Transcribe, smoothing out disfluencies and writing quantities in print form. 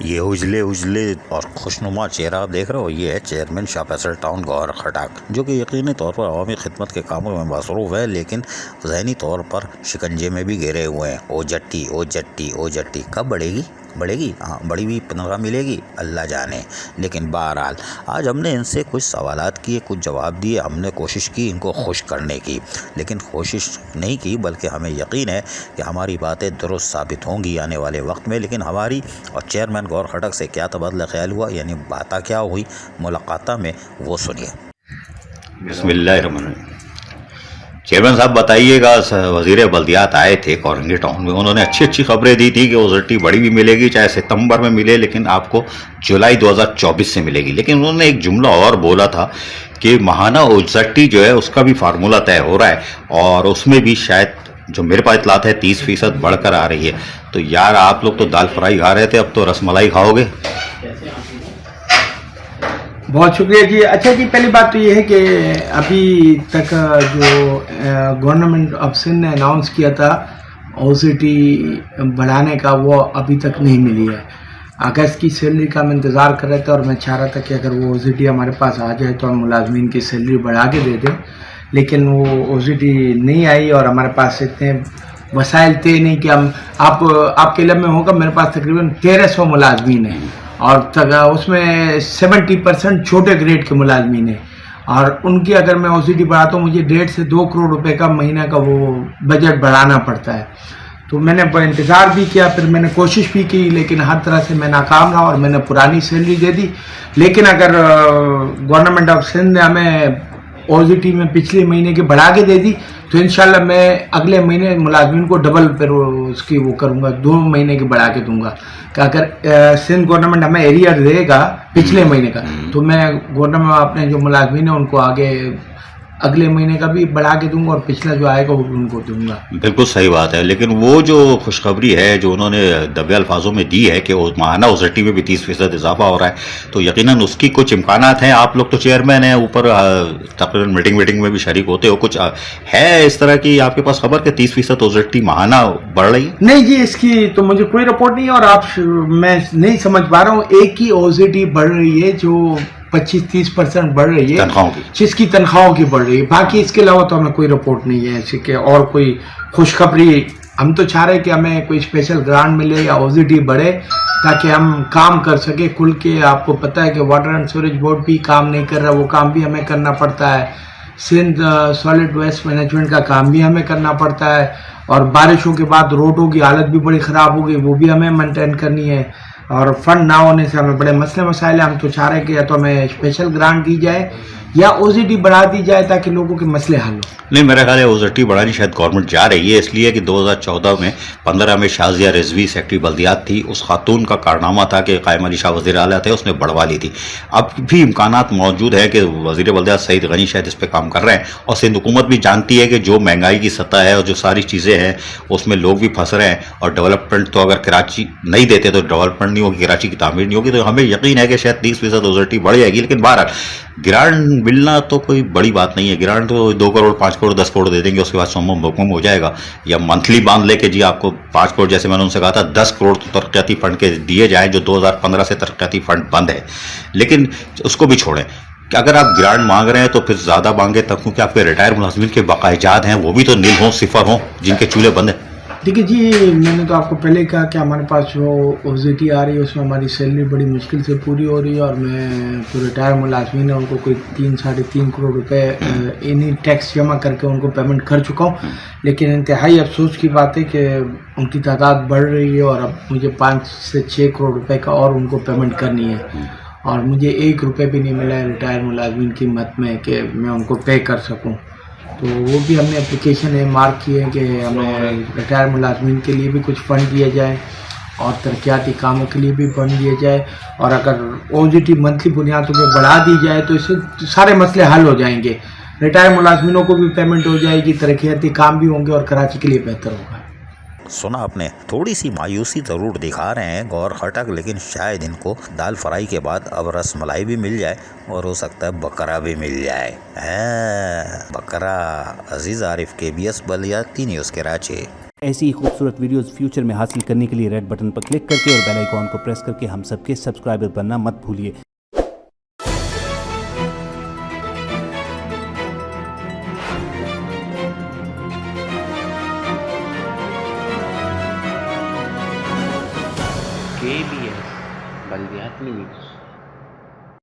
ये उजले उजले और खुशनुमा चेहरा आप देख रहे हो, ये है चेयरमैन शाह फैसल टाउन गौहर खटाक, जो कि यकीनी तौर पर अवामी खिदमत के कामों में मसरूफ़ है, लेकिन ज़हनी तौर पर शिकंजे में भी घिरे हुए हैं। ओ जट्टी ओ जट्टी ओ जट्टी कब बढ़ेगी हाँ, बड़ी भी तनख्वाह मिलेगी अल्लाह जाने। लेकिन बहरहाल आज हमने इनसे कुछ सवालात किए, कुछ जवाब दिए, हमने कोशिश की इनको खुश करने की, लेकिन कोशिश नहीं की, बल्कि हमें यकीन है कि हमारी बातें दुरुस्त साबित होंगी आने वाले वक्त में। लेकिन हमारी और चेयरमैन गौहर खटक से क्या तबादला ख्याल हुआ, यानी बातें क्या हुई मुलाकात में, वो सुनिए। बिस्मिल्लाहिर्रहमानिर्रहीम। चेयरमैन साहब बताइएगा, वज़ीर बल्दियात आए थे कोरंगी टाउन में, उन्होंने अच्छी अच्छी खबरें दी थी कि ओजटी बड़ी भी मिलेगी, चाहे सितंबर में मिले, लेकिन आपको जुलाई 2024 से मिलेगी। लेकिन उन्होंने एक जुमला और बोला था कि महाना ओजटी जो है उसका भी फार्मूला तय हो रहा है, और उसमें भी शायद जो मेरे पास इतलात है 30% बढ़कर आ रही है। तो यार आप लोग तो दाल फ्राई खा रहे थे, अब तो रसमलाई खाओगे। बहुत शुक्रिया जी। अच्छा जी, पहली बात तो ये है कि अभी तक जो गवर्नमेंट ऑफ सिंध ने अनाउंस किया था ओसीटी बढ़ाने का, वो अभी तक नहीं मिली है। अगस्त की सैलरी का हम इंतज़ार कर रहे थे, और मैं चाह रहा था कि अगर वो ओसीटी हमारे पास आ जाए तो हम मुलाजमीन की सैलरी बढ़ा के दे दें, लेकिन वो ओसीटी नहीं आई, और हमारे पास इतने वसाइल थे नहीं कि हम आपके इलाके में होगा, मेरे पास तकरीबन 1300 मुलाजमीन हैं, और उसमें 70% छोटे ग्रेड के मुलाजमीन हैं, और उनकी अगर मैं ओसीटी बढ़ाता हूँ मुझे 1.5 से 2 करोड़ रुपए का महीना का वो बजट बढ़ाना पड़ता है। तो मैंने इंतज़ार भी किया, फिर मैंने कोशिश भी की, लेकिन हर तरह से मैं नाकाम रहा, और मैंने पुरानी सैलरी दे दी। लेकिन अगर गवर्नमेंट ऑफ सिंध ने हमें ओसीटी में पिछले महीने की बढ़ा के दे दी, तो इंशाल्लाह मैं अगले महीने मुलाजमीन को डबल फिर उसकी वो करूँगा, 2 महीने की बढ़ा के दूंगा। कि अगर सिंध गवर्नमेंट हमें एरियर देगा पिछले महीने का, तो मैं गवर्नमेंट अपने जो मुलाजमीन है उनको आगे अगले महीने का भी बढ़ा के दूंगा, और पिछला जो आएगा वो भी उनको दूंगा। बिल्कुल सही बात है, लेकिन वो जो खुशखबरी है जो उन्होंने दबे अल्फाजों में दी है कि महाना ओजटी में भी 30% इजाफा हो रहा है, तो यकीनन उसकी कुछ इम्कानात हैं। आप लोग तो चेयरमैन हैं, ऊपर तकरीबन मीटिंग में भी शरीक होते हो, कुछ है इस तरह की आपके पास खबर कि 30% ओजटी महाना बढ़ रही है? नहीं जी, इसकी तो मुझे कोई रिपोर्ट नहीं है, और मैं नहीं समझ पा रहा हूँ। एक ही ओसीटी बढ़ रही है जो 25-30% बढ़ रही है तनख्वाहों की, जिसकी तनख्वाहों की बढ़ रही है। बाकी इसके अलावा तो हमें कोई रिपोर्ट नहीं है ऐसे कि और कोई खुशखबरी। हम तो चाह रहे हैं कि हमें कोई स्पेशल ग्रांट मिले या ओसीटी बढ़े, ताकि हम काम कर सके खुल के। आपको पता है कि वाटर एंड सीवरेज बोर्ड भी काम नहीं कर रहा, वो काम भी हमें करना पड़ता है। सिंध सॉलिड वेस्ट मैनेजमेंट का काम भी हमें करना पड़ता है, और बारिशों के बाद रोडों की हालत भी बड़ी ख़राब हो गई, वो भी हमें मेंटेन करनी है, और फंड ना होने से हमें बड़े मसले मसाइल हैं। हम तो चाह रहे हैं कि या तो हमें स्पेशल ग्रांट दी जाए या ओसीटी बढ़ा दी जाए, ताकि लोगों के मसले हल हो। नहीं, मेरा ख्याल है ओजटी बढ़ानी शायद गवर्नमेंट जा रही है, इसलिए कि 2014 में 15 में शाजिया रिजवी सेक्रेटरी बल्दियात थी, उस खातून का कारनामा था कि कायम अली शाह वज़ीर आला थे, उसने बढ़वा ली थी। अब भी इम्कानात मौजूद है कि वज़ीर बल्दियात सईद गनी शायद इस पर काम कर रहे हैं, और सिंध हुकूमत भी जानती है कि जो महंगाई की सतह है और जो सारी चीज़ें हैं उसमें लोग भी फंस रहे हैं, और डेवलपमेंट तो अगर कराची नहीं देते तो डेवलपमेंट नहीं होगी, कराची की तामीर नहीं होगी। तो हमें यकीन है कि शायद 30% ओजटी बढ़ जाएगी। लेकिन बहरहाल ग्रांट मिलना तो कोई बड़ी बात नहीं है, ग्रांट तो 2 करोड़ 5 करोड़ 10 करोड़ दे देंगे, उसके बाद सम्मम बकमम हो जाएगा। या मंथली बांध लेके जी आपको 5 करोड़, जैसे मैंने उनसे कहा था 10 करोड़ तो तरक्याती फंड के दिए जाए, जो 2015 से तरक्याती फंड बंद है। लेकिन उसको भी छोड़ें कि अगर आप ग्रांट मांग रहे हैं तो फिर ज़्यादा मांगे तब, क्योंकि आपके रिटायर मुलाजमीन के बाकायजात हैं, वो भी तो नील हों, सिफर हों, जिनके चूल्हे बंद हैं। देखिए जी, मैंने तो आपको पहले कहा कि हमारे पास जो ओसीटी आ रही है उसमें हमारी सैलरी बड़ी मुश्किल से पूरी हो रही है, और मैं जो रिटायर मुलाजमीन है उनको कोई 3-3.5 करोड़ रुपए इन्हीं टैक्स जमा करके उनको पेमेंट कर चुका हूँ। लेकिन इंतहाई अफसोस की बात है कि उनकी तादाद बढ़ रही है, और अब मुझे 5 से 6 करोड़ रुपए का और उनको पेमेंट करनी है, और मुझे 1 रुपये भी नहीं मिला है रिटायर मुलाजमीन की मद में कि मैं उनको पे कर सकूँ। तो वो भी हमने एप्लीकेशन है मार्क की है कि हमें रिटायर मुलाजमीन के लिए भी कुछ फ़ंड दिया जाए, और तरक्याती कामों के लिए भी फंड दिया जाए, और अगर ओजीटी मंथली बुनियादों पर बढ़ा दी जाए तो इससे सारे मसले हल हो जाएंगे। रिटायर मुलाजमीनों को भी पेमेंट हो जाएगी, तरक्याती काम भी होंगे, और कराची के लिए बेहतर होगा। सुना आपने, थोड़ी सी मायूसी ज़रूर दिखा रहे हैं गौहर खटक, लेकिन शायद इनको दाल फ्राई के बाद अब रसमलाई भी मिल जाए, और हो सकता है बकरा भी मिल जाए। बकरा। अजीज़ आरिफ, KBS बल्दियाती न्यूज़, कराची। ऐसी ही खूबसूरत वीडियोस फ्यूचर में हासिल करने के लिए रेड बटन पर क्लिक करके और बेल आइकॉन को प्रेस करके हम सबके सब्सक्राइबर बनना मत भूलिए। KBS बल्दियात न्यूज़।